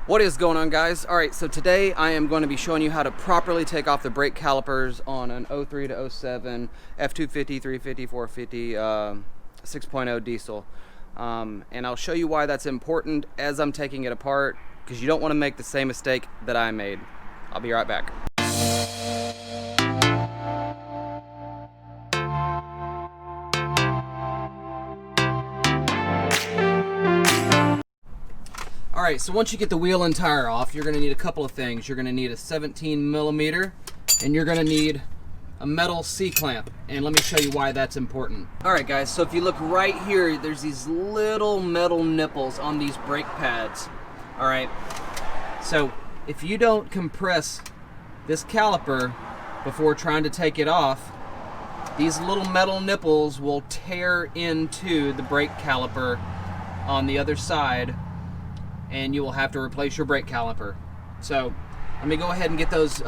What is going on, guys? Alright, so today I am going to be showing you how to properly take off the brake calipers on an 03 to 07 F250, 350, 450 6.0 diesel. And I'll show you why that's important as I'm taking it apart, because you don't want to make the same mistake that I made. I'll be right back. Alright, so once you get the wheel and tire off, you're going to need a couple of things. You're going to need a 17 millimeter, and you're going to need a metal C-clamp. And let me show you why that's important. Alright guys, so if you look right here, there's these little metal nipples on these brake pads. Alright, so if you don't compress this caliper before trying to take it off, these little metal nipples will tear into the brake caliper on the other side, and you will have to replace your brake caliper. So let me go ahead and get those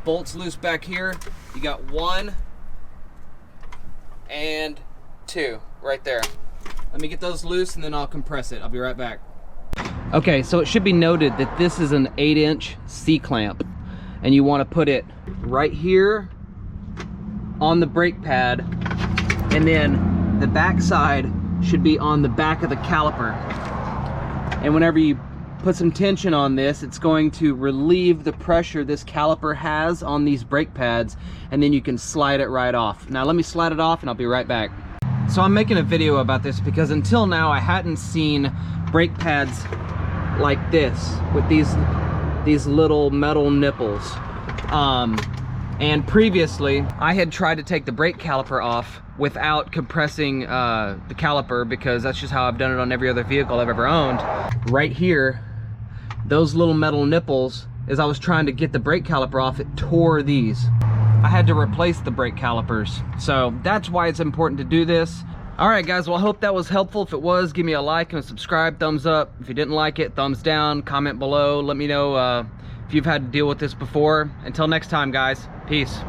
bolts loose back here. You got 1 and 2 right there. Let me get those loose and then I'll compress it. I'll be right back. Okay, so it should be noted that this is an 8-inch C-clamp, and you want to put it right here on the brake pad, and then the back side should be on the back of the caliper. And whenever you put some tension on this, it's going to relieve the pressure this caliper has on these brake pads, and then you can slide it right off. Now let me slide it off and I'll be right back. So I'm making a video about this because until now I hadn't seen brake pads like this with these little metal nipples. And previously I had tried to take the brake caliper off without compressing the caliper, because that's just how I've done it on every other vehicle I've ever owned. Right here, those little metal nipples, as I was trying to get the brake caliper off, it tore these. I had to replace the brake calipers. So that's why it's important to do this. Alright guys, well I hope that was helpful. If it was, give me a like and a subscribe, thumbs up. If you didn't like it, thumbs down, comment below. Let me know if you've had to deal with this before. Until next time guys, peace.